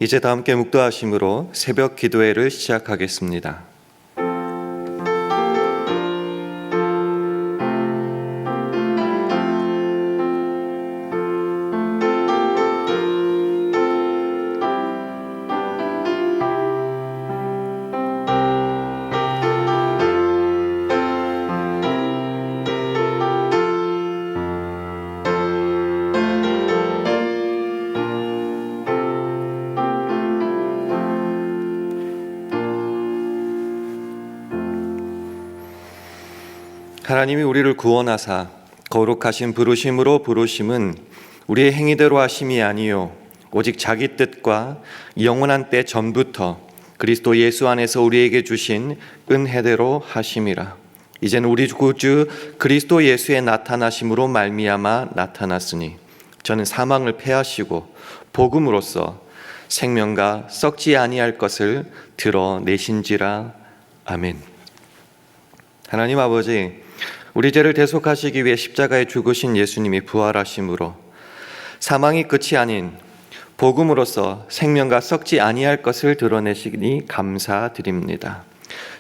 이제 다 함께 묵도하심으로 새벽 기도회를 시작하겠습니다. 하나님이 우리를 구원하사 거룩하신 부르심으로 부르심은 우리의 행위대로 하심이 아니요 오직 자기 뜻과 영원한 때 전부터 그리스도 예수 안에서 우리에게 주신 은혜대로 하심이라. 이제는 우리 구주 그리스도 예수의 나타나심으로 말미암아 나타났으니 저는 사망을 패하시고 복음으로써 생명과 썩지 아니할 것을 드러내신지라. 아멘. 하나님 아버지, 우리 죄를 대속하시기 위해 십자가에 죽으신 예수님이 부활하심으로 사망이 끝이 아닌 복음으로써 생명과 썩지 아니할 것을 드러내시니 감사드립니다.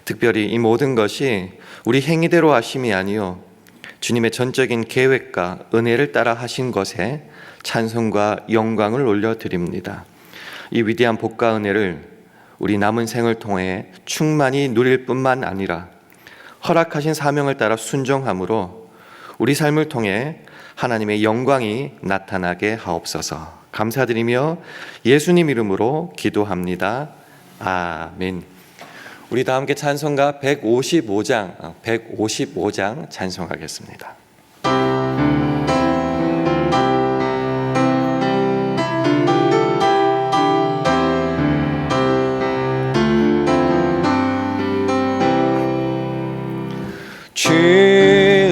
특별히 이 모든 것이 우리 행위대로 하심이 아니요 주님의 전적인 계획과 은혜를 따라 하신 것에 찬송과 영광을 올려드립니다. 이 위대한 복과 은혜를 우리 남은 생을 통해 충만히 누릴 뿐만 아니라 허락하신 사명을 따라 순종함으로 우리 삶을 통해 하나님의 영광이 나타나게 하옵소서. 감사드리며 예수님 이름으로 기도합니다. 아멘. 우리 다 함께 찬송가 155장 찬송하겠습니다.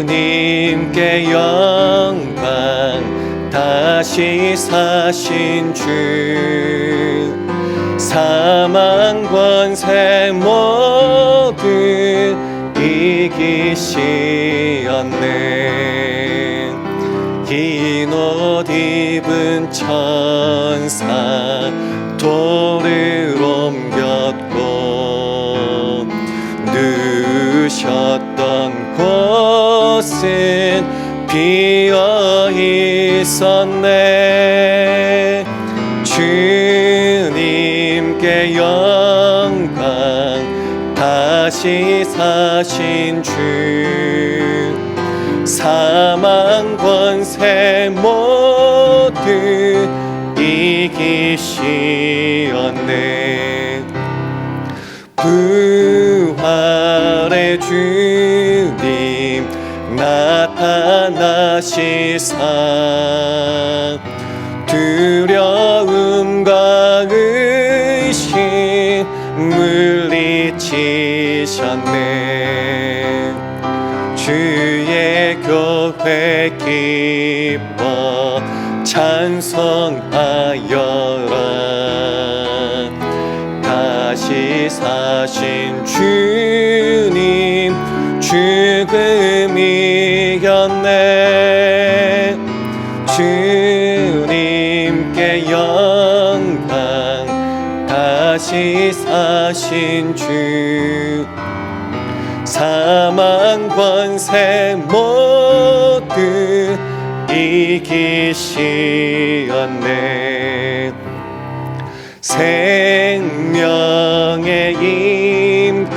주님께 영광, 다시 사신 주, 사망 권세 모두 이기시었네. 긴 옷 입은 천사 돌을 옮겼고 누우셨던 곳은 비어 있었네. 주님께 영광, 다시 사신 주, 사망 권세 모두 이기시었네. 부활의 주님 나타나시사 두려움과 의심 물리치셨네. 주의 교회 기뻐 찬송하여라. 다시 사신 주님 죽음 이겼네. 주님께 영광, 다시 사신 주, 사망 권세 모두 이기시었네. 생명의 임금,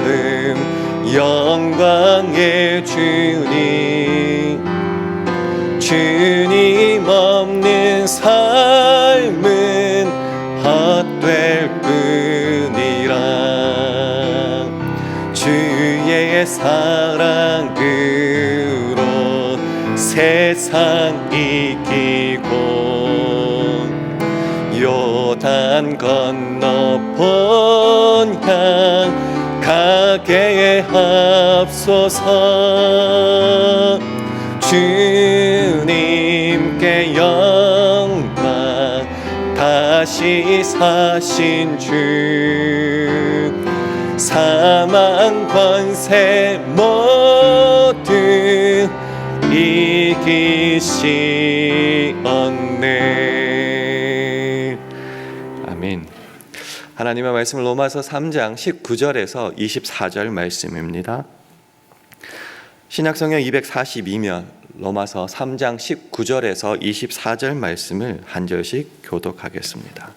영광의 주님, 주님 없는 삶은 헛될 뿐이라. 주의 사랑으로 세상 이기고 요단 건너 본향 가게 하옵소서. 주님께 영광, 다시 사신 주, 사망 권세 모두 이기시었네. 아멘. 하나님의 말씀은 로마서 3장 19절에서 24절 말씀입니다. 신약성경 242면 로마서 3장 19절에서 24절 말씀을 한 절씩 교독하겠습니다.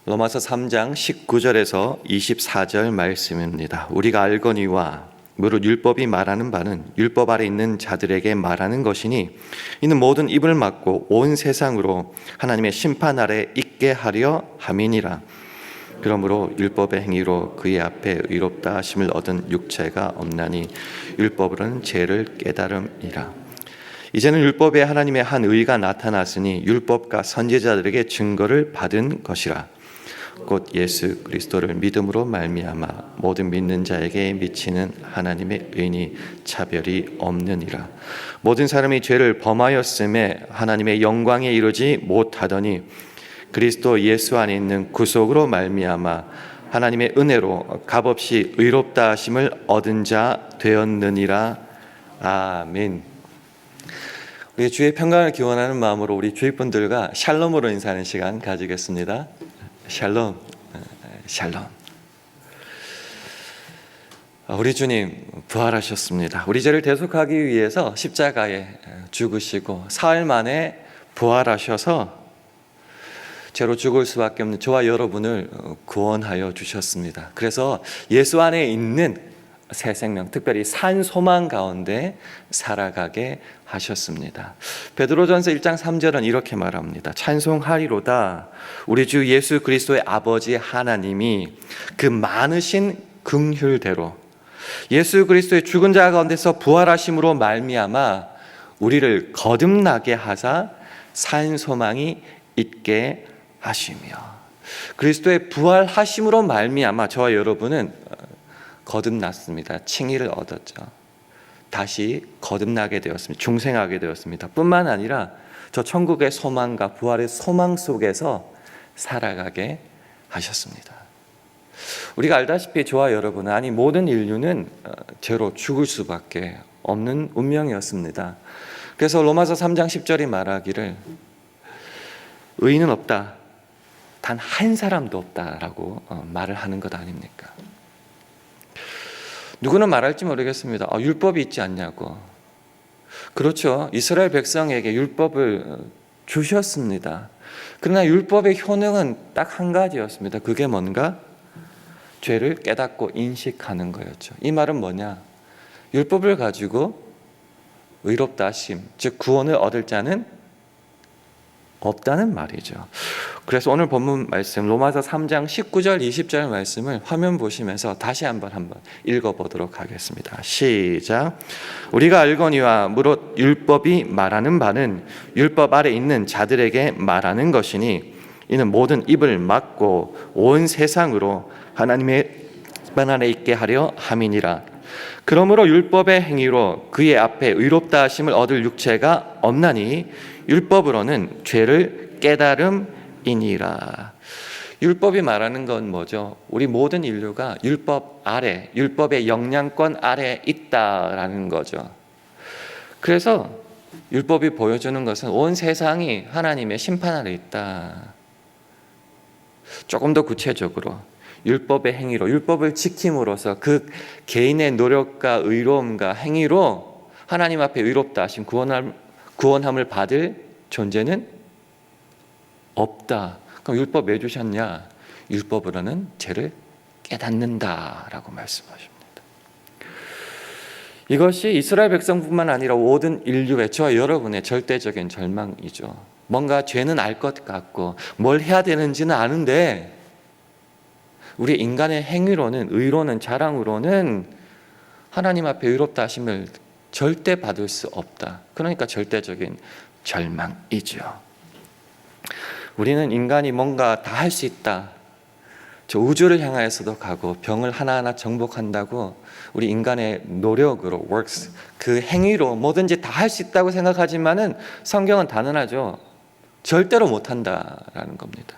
로마서 3장 19절에서 24절 말씀입니다. 우리가 알거니와 무릇 율법이 말하는 바는 율법 아래 있는 자들에게 말하는 것이니 이는 모든 입을 막고 온 세상으로 하나님의 심판 아래 있게 하려 함이니라. 그러므로 율법의 행위로 그의 앞에 의롭다 하심을 얻은 육체가 없나니 율법으로는 죄를 깨달음이라. 이제는 율법에 하나님의 한 의가 나타났으니 율법과 선지자들에게 증거를 받은 것이라. 곧 예수 그리스도를 믿음으로 말미암아 모든 믿는 자에게 미치는 하나님의 의니 차별이 없느니라. 모든 사람이 죄를 범하였음에 하나님의 영광에 이르지 못하더니 그리스도 예수 안에 있는 구속으로 말미암아 하나님의 은혜로 값없이 의롭다 하심을 얻은 자 되었느니라. 아멘. 우리 주의 평강을 기원하는 마음으로 우리 주위분들과 샬롬으로 인사하는 시간 가지겠습니다. 샬롬, 샬롬. 우리 주님 부활하셨습니다. 우리 죄를 대속하기 위해서 십자가에 죽으시고 사흘 만에 부활하셔서 죄로 죽을 수밖에 없는 저와 여러분을 구원하여 주셨습니다. 그래서 예수 안에 있는 새 생명, 특별히 산 소망 가운데 살아가게 하셨습니다. 베드로전서 1장 3절은 이렇게 말합니다. 찬송하리로다 우리 주 예수 그리스도의 아버지 하나님이 그 많으신 긍휼대로 예수 그리스도의 죽은 자 가운데서 부활하심으로 말미암아 우리를 거듭나게 하사 산 소망이 있게 하시며, 그리스도의 부활하심으로 말미암아 저와 여러분은 거듭났습니다. 칭의를 얻었죠. 다시 거듭나게 되었습니다. 중생하게 되었습니다. 뿐만 아니라 저 천국의 소망과 부활의 소망 속에서 살아가게 하셨습니다. 우리가 알다시피 저와 여러분은, 아니 모든 인류는 죄로 죽을 수밖에 없는 운명이었습니다. 그래서 로마서 3장 10절이 말하기를 의인은 없다, 단 한 사람도 없다라고 말을 하는 것 아닙니까? 누구는 말할지 모르겠습니다. 율법이 있지 않냐고. 그렇죠. 이스라엘 백성에게 율법을 주셨습니다. 그러나 율법의 효능은 딱 한 가지였습니다. 그게 뭔가? 죄를 깨닫고 인식하는 거였죠. 이 말은 뭐냐? 율법을 가지고 의롭다 하심, 즉 구원을 얻을 자는 없다는 말이죠. 그래서 오늘 본문 말씀 로마서 3장 19절 20절 말씀을 화면 보시면서 다시 한번 읽어보도록 하겠습니다. 시작. 우리가 알거니와 무릇 율법이 말하는 바는 율법 아래 있는 자들에게 말하는 것이니 이는 모든 입을 막고 온 세상으로 하나님의 반 안에 있게 하려 함이니라. 그러므로 율법의 행위로 그의 앞에 의롭다 하심을 얻을 육체가 없나니 율법으로는 죄를 깨달음이니라. 율법이 말하는 건 뭐죠? 우리 모든 인류가 율법 아래, 율법의 영향권 아래 있다라는 거죠. 그래서 율법이 보여주는 것은 온 세상이 하나님의 심판 아래 있다. 조금 더 구체적으로 율법의 행위로, 율법을 지킴으로써 그 개인의 노력과 의로움과 행위로 하나님 앞에 의롭다 하신 구원함을 받을 존재는 없다. 그럼 율법 왜 주셨냐? 율법으로는 죄를 깨닫는다라고 말씀하십니다. 이것이 이스라엘 백성뿐만 아니라 모든 인류의, 저와 여러분의 절대적인 절망이죠. 뭔가 죄는 알 것 같고 뭘 해야 되는지는 아는데 우리 인간의 행위로는, 의로는, 자랑으로는 하나님 앞에 의롭다 하심을 절대 받을 수 없다. 그러니까 절대적인 절망이죠. 우리는 인간이 뭔가 다 할 수 있다. 저 우주를 향하여서도 가고 병을 하나하나 정복한다고 우리 인간의 노력으로, works, 그 행위로 뭐든지 다 할 수 있다고 생각하지만은 성경은 단언하죠. 절대로 못한다라는 겁니다.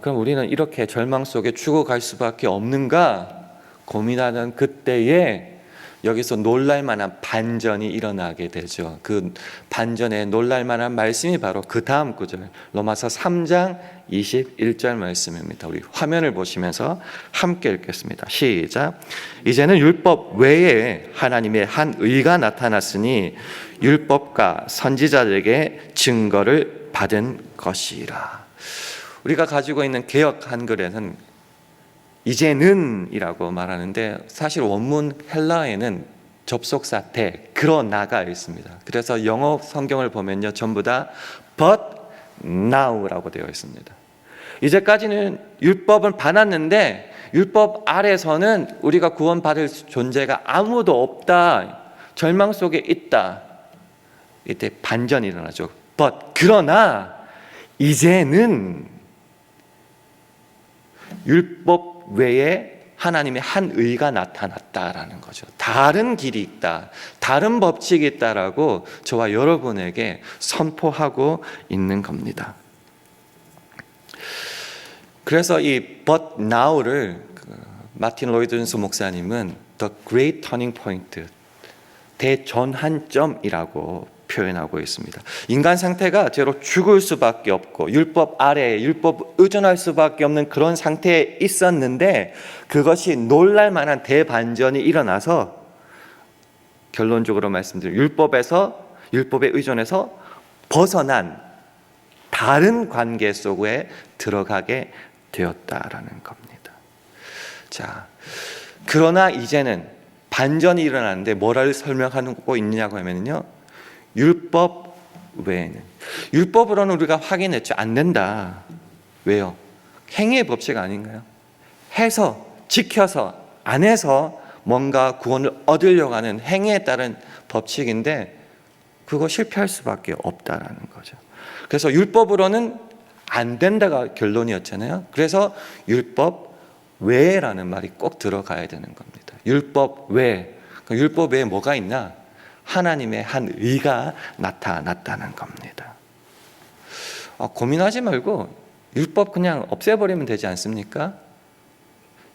그럼 우리는 이렇게 절망 속에 죽어갈 수밖에 없는가 고민하는 그때에 여기서 놀랄 만한 반전이 일어나게 되죠. 그 반전에 놀랄 만한 말씀이 바로 그 다음 구절, 로마서 3장 21절 말씀입니다. 우리 화면을 보시면서 함께 읽겠습니다. 시작. 이제는 율법 외에 하나님의 한 의가 나타났으니 율법과 선지자들에게 증거를 받은 것이라. 우리가 가지고 있는 개역 한글에는 이제는 이라고 말하는데, 사실 원문 헬라어에는 접속사 대, 그러나가 있습니다. 그래서 영어 성경을 보면요, 전부 다 but now라고 되어 있습니다. 이제까지는 율법은 받았는데 율법 아래서는 우리가 구원받을 존재가 아무도 없다, 절망 속에 있다. 이때 반전이 일어나죠. but, 그러나 이제는 율법 외에 하나님의 한 의가 나타났다라는 거죠. 다른 길이 있다, 다른 법칙이 있다라고 저와 여러분에게 선포하고 있는 겁니다. 그래서 이 but now를 마틴 로이드 존스 목사님은 the great turning point, 대전환점이라고 표현하고 있습니다. 인간 상태가 죄로 죽을 수밖에 없고 율법 아래에 율법 의존할 수밖에 없는 그런 상태에 있었는데, 그것이 놀랄 만한 대반전이 일어나서 결론적으로 말씀드리면 율법에 의존해서 벗어난 다른 관계 속에 들어가게 되었다라는 겁니다. 자, 그러나 이제는 반전이 일어나는데 뭐를 설명하고 있느냐고 하면요, 율법 외에는, 율법으로는 우리가 확인했죠. 안 된다. 왜요? 행위의 법칙 아닌가요? 해서, 지켜서, 안 해서 뭔가 구원을 얻으려고 하는 행위에 따른 법칙인데, 그거 실패할 수밖에 없다라는 거죠. 그래서 율법으로는 안 된다가 결론이었잖아요. 그래서 율법 외라는 말이 꼭 들어가야 되는 겁니다. 율법 외. 율법 외에 뭐가 있나? 하나님의 한 의가 나타났다는 겁니다. 고민하지 말고 율법 그냥 없애버리면 되지 않습니까?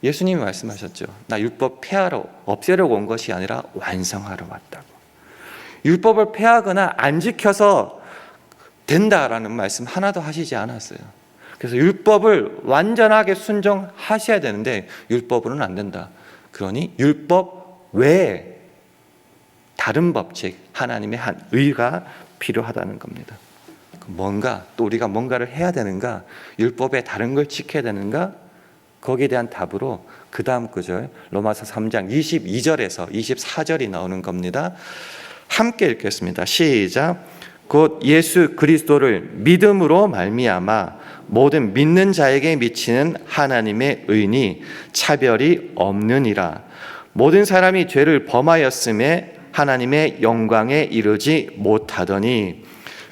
예수님이 말씀하셨죠. 나 율법 폐하러, 없애려고 온 것이 아니라 완성하러 왔다고. 율법을 폐하거나 안 지켜서 된다라는 말씀 하나도 하시지 않았어요. 그래서 율법을 완전하게 순종하셔야 되는데 율법으로는 안 된다. 그러니 율법 외에 다른 법칙, 하나님의 한 의가 필요하다는 겁니다. 뭔가, 또 우리가 뭔가를 해야 되는가, 율법에 다른 걸 지켜야 되는가, 거기에 대한 답으로 그 다음 구절 로마서 3장 22절에서 24절이 나오는 겁니다. 함께 읽겠습니다. 시작. 곧 예수 그리스도를 믿음으로 말미암아 모든 믿는 자에게 미치는 하나님의 의니 차별이 없느니라. 모든 사람이 죄를 범하였음에 하나님의 영광에 이르지 못하더니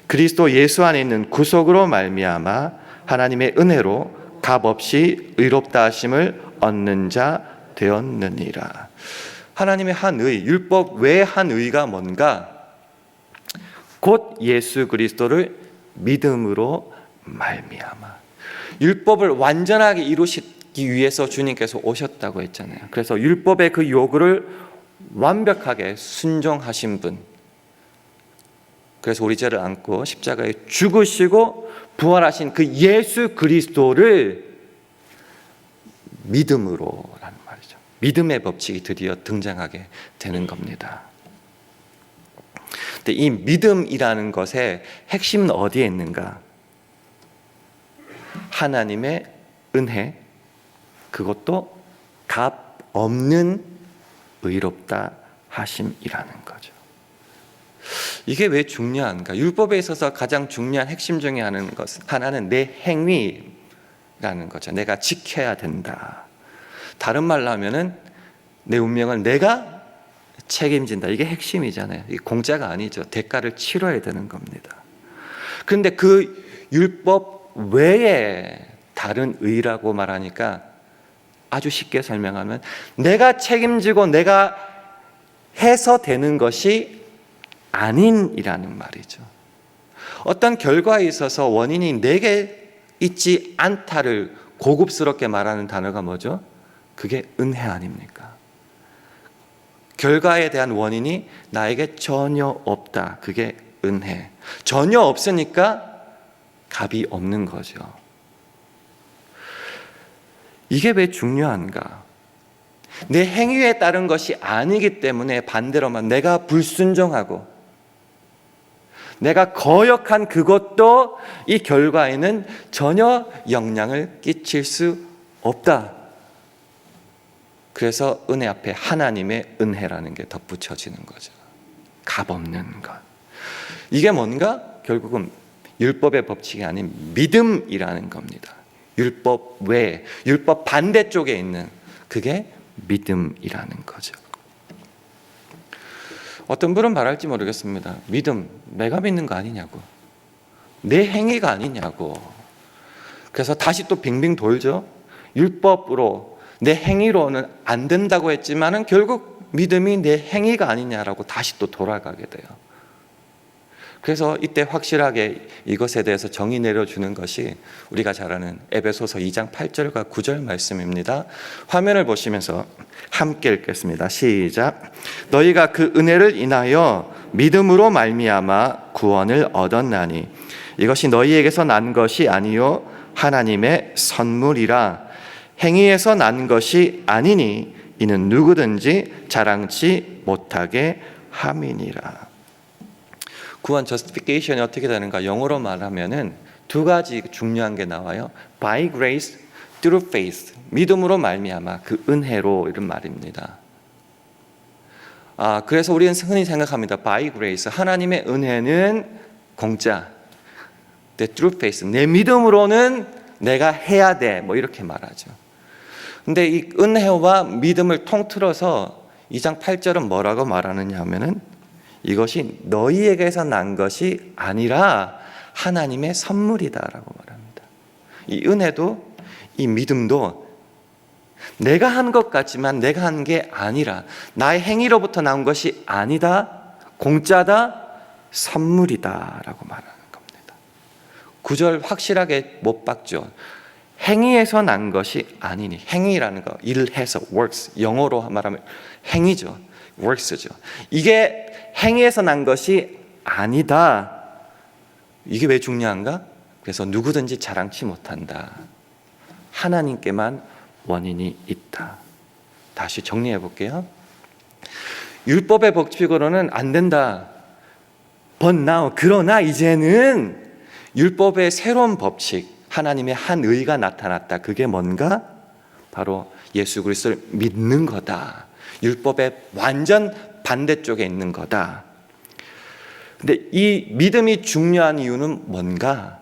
그리스도 예수 안에 있는 구속으로 말미암아 하나님의 은혜로 값없이 의롭다 하심을 얻는 자 되었느니라. 하나님의 한 의, 율법 외의 한 의가 뭔가? 곧 예수 그리스도를 믿음으로 말미암아. 율법을 완전하게 이루시기 위해서 주님께서 오셨다고 했잖아요. 그래서 율법의 그 요구를 완벽하게 순종하신 분, 그래서 우리 죄를 안고 십자가에 죽으시고 부활하신 그 예수 그리스도를 믿음으로라는 말이죠. 믿음의 법칙이 드디어 등장하게 되는 겁니다. 근데 이 믿음이라는 것의 핵심은 어디에 있는가? 하나님의 은혜, 그것도 값 없는 의롭다 하심이라는 거죠. 이게 왜 중요한가? 율법에 있어서 가장 중요한 핵심 중에 하나는 내 행위라는 거죠. 내가 지켜야 된다. 다른 말로 하면은 내 운명을 내가 책임진다. 이게 핵심이잖아요. 이게 공짜가 아니죠. 대가를 치러야 되는 겁니다. 그런데 그 율법 외에 다른 의라고 말하니까 아주 쉽게 설명하면 내가 책임지고 내가 해서 되는 것이 아닌이라는 말이죠. 어떤 결과에 있어서 원인이 내게 있지 않다를 고급스럽게 말하는 단어가 뭐죠? 그게 은혜 아닙니까? 결과에 대한 원인이 나에게 전혀 없다. 그게 은혜. 전혀 없으니까 값이 없는 거죠. 이게 왜 중요한가? 내 행위에 따른 것이 아니기 때문에 반대로만 내가 불순종하고 내가 거역한 그것도 이 결과에는 전혀 영향을 끼칠 수 없다. 그래서 은혜 앞에 하나님의 은혜라는 게 덧붙여지는 거죠. 값없는 것. 이게 뭔가? 결국은 율법의 법칙이 아닌 믿음이라는 겁니다. 율법 외에, 율법 반대쪽에 있는 그게 믿음이라는 거죠. 어떤 분은 말할지 모르겠습니다. 믿음, 내가 믿는 거 아니냐고. 내 행위가 아니냐고. 그래서 다시 또 빙빙 돌죠. 율법으로 내 행위로는 안 된다고 했지만은 결국 믿음이 내 행위가 아니냐라고 다시 또 돌아가게 돼요. 그래서 이때 확실하게 이것에 대해서 정의 내려주는 것이 우리가 잘 아는 에베소서 2장 8절과 9절 말씀입니다. 화면을 보시면서 함께 읽겠습니다. 시작. 너희가 그 은혜를 인하여 믿음으로 말미암아 구원을 얻었나니 이것이 너희에게서 난 것이 아니요 하나님의 선물이라. 행위에서 난 것이 아니니 이는 누구든지 자랑치 못하게 함이니라. 구원 justification이 어떻게 되는가? 영어로 말하면은 두 가지 중요한 게 나와요. By grace, through faith. 믿음으로 말미암아 그 은혜로 이런 말입니다. 그래서 우리는 흔히 생각합니다. By grace, 하나님의 은혜는 공짜. through faith, 내 믿음으로는 내가 해야 돼. 뭐 이렇게 말하죠. 근데 이 은혜와 믿음을 통틀어서 2장 8절은 뭐라고 말하느냐 하면은 이것이 너희에게서 난 것이 아니라 하나님의 선물이다라고 말합니다. 이 은혜도 이 믿음도 내가 한 것 같지만 내가 한 게 아니라 나의 행위로부터 나온 것이 아니다, 공짜다, 선물이다라고 말하는 겁니다. 9절 확실하게 못 박죠. 행위에서 난 것이 아니니. 행위라는 거 일해서 works, 영어로 말하면 행위죠. works죠. 이게 행위에서 난 것이 아니다. 이게 왜 중요한가? 그래서 누구든지 자랑치 못한다. 하나님께만 원인이 있다. 다시 정리해 볼게요. 율법의 법칙으로는 안 된다. But now, 그러나 이제는 율법의 새로운 법칙, 하나님의 한 의가 나타났다. 그게 뭔가? 바로 예수 그리스도를 믿는 거다. 율법의 완전 반대쪽에 있는 거다. 근데 이 믿음이 중요한 이유는 뭔가?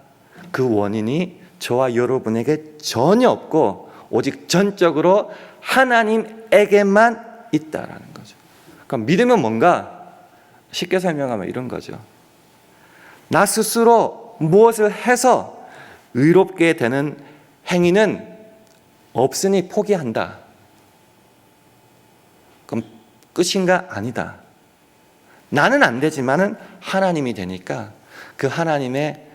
그 원인이 저와 여러분에게 전혀 없고 오직 전적으로 하나님에게만 있다라는 거죠. 그럼 믿음은 뭔가? 쉽게 설명하면 이런 거죠. 나 스스로 무엇을 해서 의롭게 되는 행위는 없으니 포기한다. 그럼 끝인가? 아니다. 나는 안 되지만은 하나님이 되니까 그 하나님의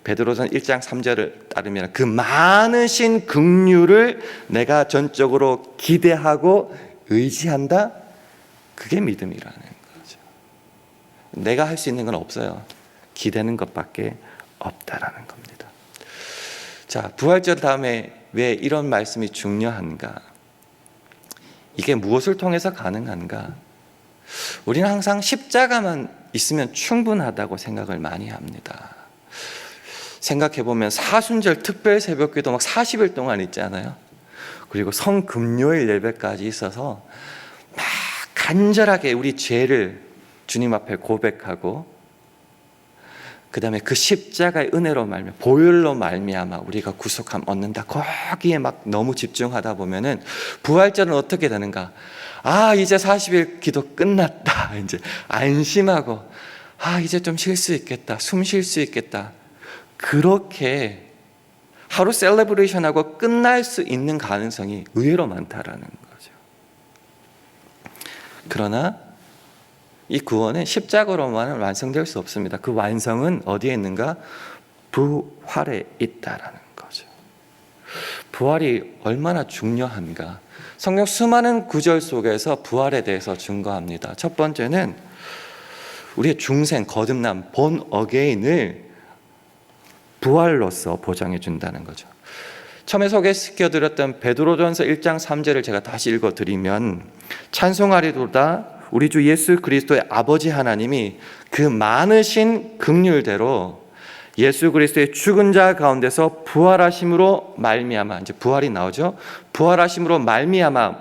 베드로전 1장 3절을 따르면 그 많으신 긍휼을 내가 전적으로 기대하고 의지한다. 그게 믿음이라는 거죠. 내가 할 수 있는 건 없어요. 기대는 것밖에 없다라는 겁니다. 자, 부활절 다음에 왜 이런 말씀이 중요한가? 이게 무엇을 통해서 가능한가? 우리는 항상 십자가만 있으면 충분하다고 생각을 많이 합니다. 생각해보면 사순절 특별 새벽기도 막 40일 동안 있잖아요. 그리고 성금요일 예배까지 있어서 막 간절하게 우리 죄를 주님 앞에 고백하고 그 다음에 그 십자가의 은혜로 말미암아 보혈로 말미암아 우리가 구속함 얻는다. 거기에 막 너무 집중하다 보면은 부활절은 어떻게 되는가? 이제 40일 기도 끝났다. 이제 안심하고 이제 좀 쉴 수 있겠다. 숨 쉴 수 있겠다. 그렇게 하루 셀레브레이션하고 끝날 수 있는 가능성이 의외로 많다라는 거죠. 그러나 이 구원은 십자가로만 완성될 수 없습니다. 그 완성은 어디에 있는가? 부활에 있다라는 거죠. 부활이 얼마나 중요한가? 성경 수많은 구절 속에서 부활에 대해서 증거합니다. 첫 번째는 우리의 중생, 거듭남, 본 어게인을 부활로서 보장해 준다는 거죠. 처음에 소개시켜드렸던 베드로전서 1장 3절을 제가 다시 읽어드리면, 찬송하리로다 우리 주 예수 그리스도의 아버지 하나님이 그 많으신 긍휼대로 예수 그리스도의 죽은 자 가운데서 부활하심으로 말미암아, 이제 부활이 나오죠. 부활하심으로 말미암아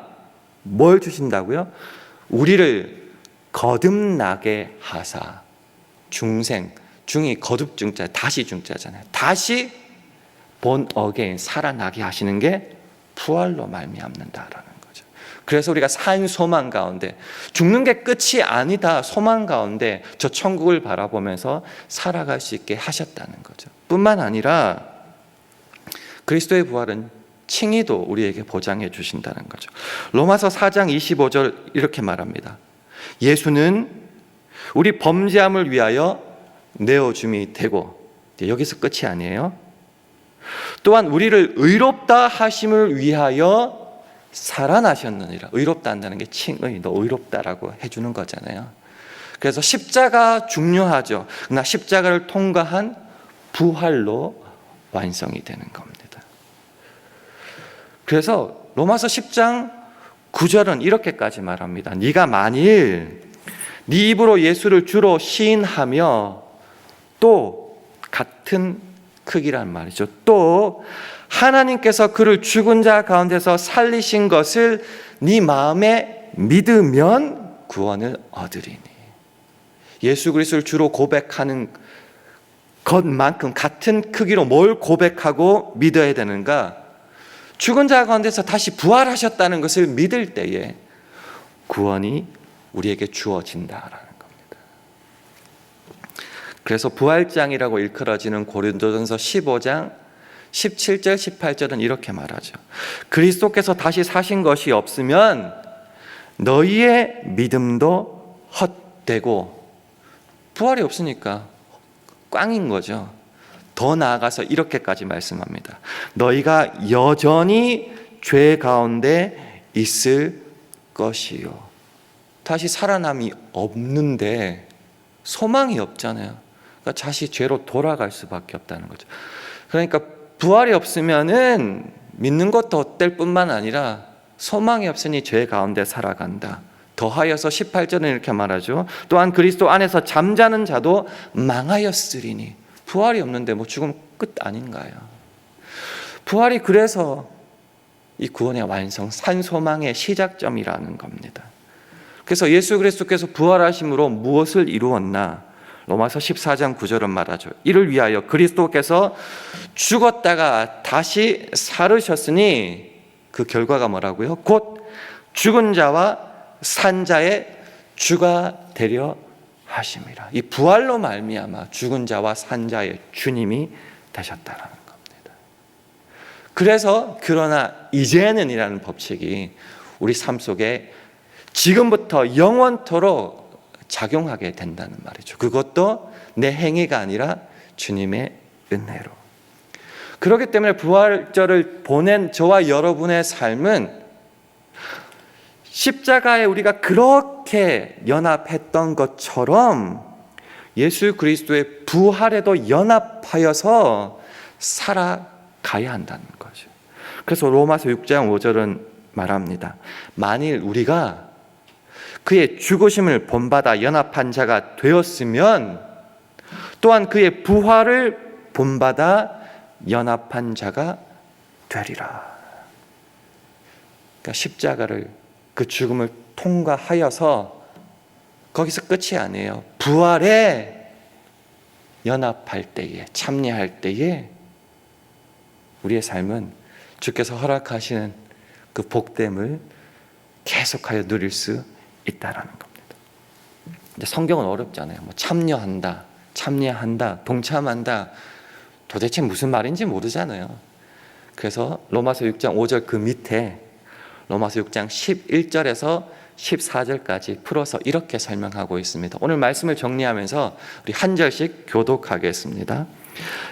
뭘 주신다고요? 우리를 거듭나게 하사. 중생, 중이 거듭 중자, 다시 중자잖아요. 다시 본 어게인, 살아나게 하시는 게 부활로 말미암는다라는 거죠. 그래서 우리가 산 소망 가운데, 죽는 게 끝이 아니다 소망 가운데 저 천국을 바라보면서 살아갈 수 있게 하셨다는 거죠. 뿐만 아니라 그리스도의 부활은 칭의도 우리에게 보장해 주신다는 거죠. 로마서 4장 25절 이렇게 말합니다. 예수는 우리 범죄함을 위하여 내어줌이 되고, 여기서 끝이 아니에요. 또한 우리를 의롭다 하심을 위하여 살아나셨느니라. 의롭다 한다는 게 칭의, 너 의롭다라고 해주는 거잖아요. 그래서 십자가 중요하죠. 그러나 십자가를 통과한 부활로 완성이 되는 겁니다. 그래서 로마서 10장 9절은 이렇게까지 말합니다. 네가 만일 네 입으로 예수를 주로 시인하며, 또 같은 크기란 말이죠. 또 하나님께서 그를 죽은 자 가운데서 살리신 것을 네 마음에 믿으면 구원을 얻으리니. 예수 그리스도를 주로 고백하는 것만큼 같은 크기로 뭘 고백하고 믿어야 되는가? 죽은 자 가운데서 다시 부활하셨다는 것을 믿을 때에 구원이 우리에게 주어진다라는 겁니다. 그래서 부활장이라고 일컬어지는 고린도전서 15장 17절 18절은 이렇게 말하죠. 그리스도께서 다시 사신 것이 없으면 너희의 믿음도 헛되고, 부활이 없으니까 꽝인 거죠. 더 나아가서 이렇게까지 말씀합니다. 너희가 여전히 죄 가운데 있을 것이요. 다시 살아남이 없는데 소망이 없잖아요. 그러니까 다시 죄로 돌아갈 수밖에 없다는 거죠. 그러니까 부활이 없으면은 믿는 것도 헛될 뿐만 아니라 소망이 없으니 죄 가운데 살아간다. 더하여서 18절은 이렇게 말하죠. 또한 그리스도 안에서 잠자는 자도 망하였으리니. 부활이 없는데 뭐 죽으면 끝 아닌가요? 부활이 그래서 이 구원의 완성, 산소망의 시작점이라는 겁니다. 그래서 예수 그리스도께서 부활하심으로 무엇을 이루었나? 로마서 14장 9절은 말하죠. 이를 위하여 그리스도께서 죽었다가 다시 살으셨으니, 그 결과가 뭐라고요? 곧 죽은 자와 산 자의 주가 되려 하심이라. 이 부활로 말미암아 죽은 자와 산 자의 주님이 되셨다라는 겁니다. 그래서 그러나 이제는 이라는 법칙이 우리 삶 속에 지금부터 영원토록 작용하게 된다는 말이죠. 그것도 내 행위가 아니라 주님의 은혜로. 그렇기 때문에 부활절을 보낸 저와 여러분의 삶은 십자가에 우리가 그렇게 연합했던 것처럼 예수 그리스도의 부활에도 연합하여서 살아가야 한다는 거죠. 그래서 로마서 6장 5절은 말합니다. 만일 우리가 그의 죽으심을 본받아 연합한 자가 되었으면 또한 그의 부활을 본받아 연합한 자가 되리라. 그러니까 십자가를, 그 죽음을 통과하여서 거기서 끝이 아니에요. 부활에 연합할 때에, 참여할 때에 우리의 삶은 주께서 허락하시는 그 복됨을 계속하여 누릴 수 있다라는 겁니다. 근데 성경은 어렵잖아요. 뭐 참여한다, 동참한다. 도대체 무슨 말인지 모르잖아요. 그래서 로마서 6장 5절 그 밑에 로마서 6장 11절에서 14절까지 풀어서 이렇게 설명하고 있습니다. 오늘 말씀을 정리하면서 우리 한 절씩 교독하겠습니다.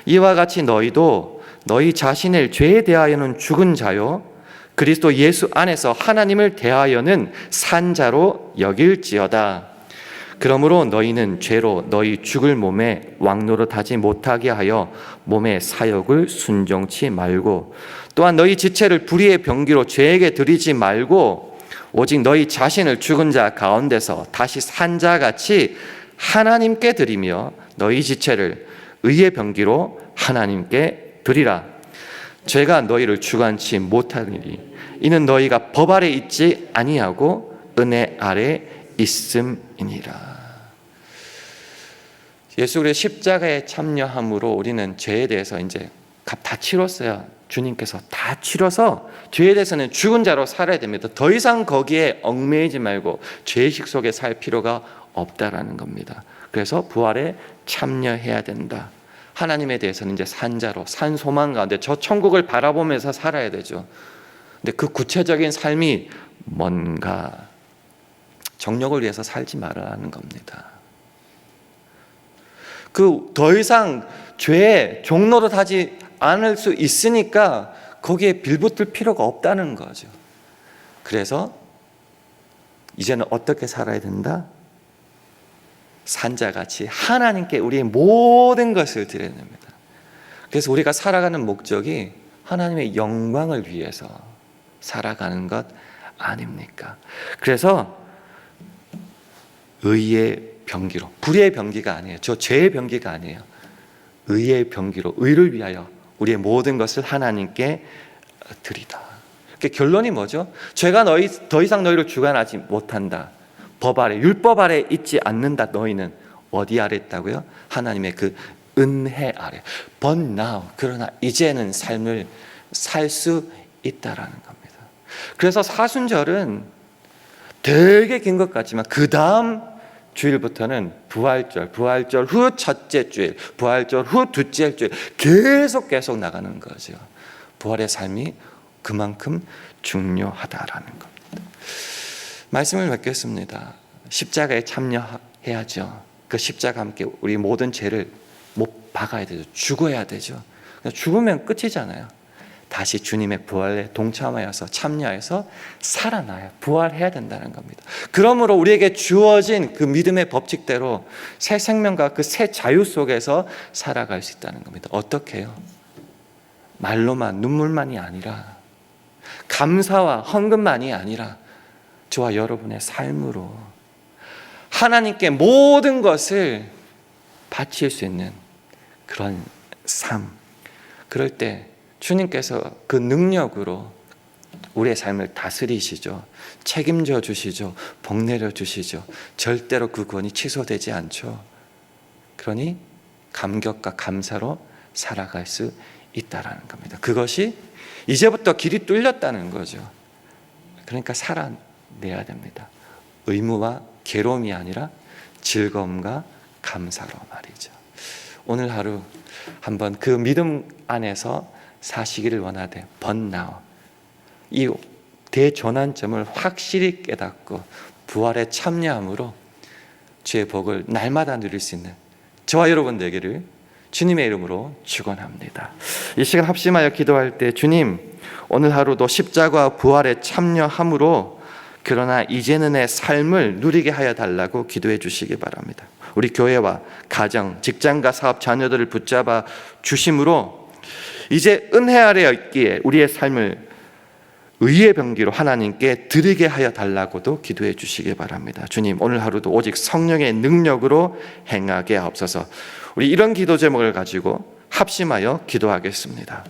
이와 같이 너희도 너희 자신을 죄에 대하여는 죽은 자요 그리스도 예수 안에서 하나님을 대하여는 산자로 여길지어다. 그러므로 너희는 죄로 너희 죽을 몸에 왕노릇하지 못하게 하여 몸의 사욕을 순종치 말고, 또한 너희 지체를 불의의 병기로 죄에게 드리지 말고, 오직 너희 자신을 죽은 자 가운데서 다시 산 자같이 하나님께 드리며 너희 지체를 의의 병기로 하나님께 드리라. 죄가 너희를 주관치 못하리니 이는 너희가 법 아래 있지 아니하고 은혜 아래 있음이니라. 예수 그리스도의 십자가에 참여함으로 우리는 죄에 대해서 이제 값 다 치렀어요. 주님께서 다 치러서 죄에 대해서는 죽은 자로 살아야 됩니다. 더 이상 거기에 얽매이지 말고 죄의식 속에 살 필요가 없다라는 겁니다. 그래서 부활에 참여해야 된다. 하나님에 대해서는 이제 산자로, 산 소망 가운데 저 천국을 바라보면서 살아야 되죠. 근데 그 구체적인 삶이 뭔가 정욕을 위해서 살지 말라는 겁니다. 그 더 이상 죄에 종노릇하지 않을 수 있으니까 거기에 빌붙을 필요가 없다는 거죠. 그래서 이제는 어떻게 살아야 된다? 산자같이 하나님께 우리의 모든 것을 드려야 됩니다. 그래서 우리가 살아가는 목적이 하나님의 영광을 위해서 살아가는 것 아닙니까? 그래서 의의 병기로, 불의의 병기가 아니에요. 저 죄의 병기가 아니에요. 의의 병기로, 의를 위하여 우리의 모든 것을 하나님께 드리다. 결론이 뭐죠? 죄가 더 이상 너희를 주관하지 못한다. 법 아래, 율법 아래 있지 않는다. 너희는 어디 아래 있다고요? 하나님의 그 은혜 아래. But now, 그러나 이제는 삶을 살 수 있다라는 겁니다. 그래서 사순절은 되게 긴 것 같지만 그 다음 주일부터는 부활절, 부활절 후 첫째 주일, 부활절 후 둘째 주일 계속 나가는 거죠. 부활의 삶이 그만큼 중요하다라는 겁니다. 말씀을 맺겠습니다. 십자가에 참여해야죠. 그 십자가 함께 우리 모든 죄를 못 박아야 되죠. 죽어야 되죠. 죽으면 끝이잖아요. 다시 주님의 부활에 동참하여서 참여해서 살아나야 부활해야 된다는 겁니다. 그러므로 우리에게 주어진 그 믿음의 법칙대로 새 생명과 그 새 자유 속에서 살아갈 수 있다는 겁니다. 어떻게 해요? 말로만, 눈물만이 아니라, 감사와 헌금만이 아니라 저와 여러분의 삶으로 하나님께 모든 것을 바칠 수 있는 그런 삶. 그럴 때 주님께서 그 능력으로 우리의 삶을 다스리시죠. 책임져 주시죠. 복 내려 주시죠. 절대로 그 구원이 취소되지 않죠. 그러니 감격과 감사로 살아갈 수 있다라는 겁니다. 그것이 이제부터 길이 뚫렸다는 거죠. 그러니까 살아내야 됩니다. 의무와 괴로움이 아니라 즐거움과 감사로 말이죠. 오늘 하루 한번 그 믿음 안에서 사시기를 원하되 But now, 이 대전환점을 확실히 깨닫고 부활에 참여함으로 주의 복을 날마다 누릴 수 있는 저와 여러분 되기를 주님의 이름으로 축원합니다. 이 시간 합심하여 기도할 때 주님, 오늘 하루도 십자가 부활에 참여함으로 그러나 이제는 내 삶을 누리게 하여 달라고 기도해 주시기 바랍니다. 우리 교회와 가정, 직장과 사업, 자녀들을 붙잡아 주심으로 이제 은혜 아래 있기에 우리의 삶을 의의 병기로 하나님께 드리게 하여 달라고도 기도해 주시기 바랍니다. 주님, 오늘 하루도 오직 성령의 능력으로 행하게 하옵소서. 우리 이런 기도 제목을 가지고 합심하여 기도하겠습니다.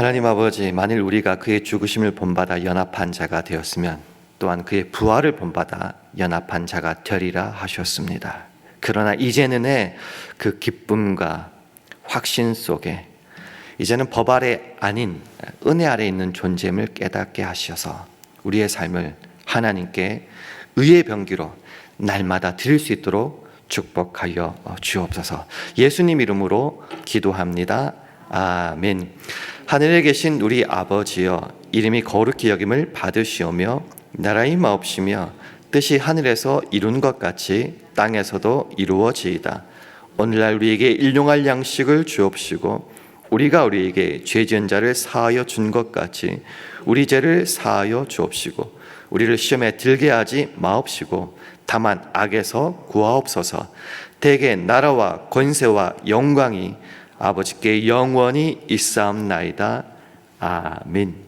하나님 아버지, 만일 우리가 그의 죽으심을 본받아 연합한 자가 되었으면 또한 그의 부활을 본받아 연합한 자가 되리라 하셨습니다. 그러나 이제는 그 기쁨과 확신 속에 이제는 법 아래 아닌 은혜 아래 있는 존재임을 깨닫게 하셔서 우리의 삶을 하나님께 의의 병기로 날마다 드릴 수 있도록 축복하여 주옵소서. 예수님 이름으로 기도합니다. 아멘. 하늘에 계신 우리 아버지여, 이름이 거룩히 여김을 받으시오며 나라의 마옵시며 뜻이 하늘에서 이룬 것 같이 땅에서도 이루어지이다. 오늘날 우리에게 일용할 양식을 주옵시고 우리가 우리에게 죄 지은 자를 사하여 준 것 같이 우리 죄를 사하여 주옵시고 우리를 시험에 들게 하지 마옵시고 다만 악에서 구하옵소서. 대개 나라와 권세와 영광이 아버지께 영원히 있사옵나이다. 아멘.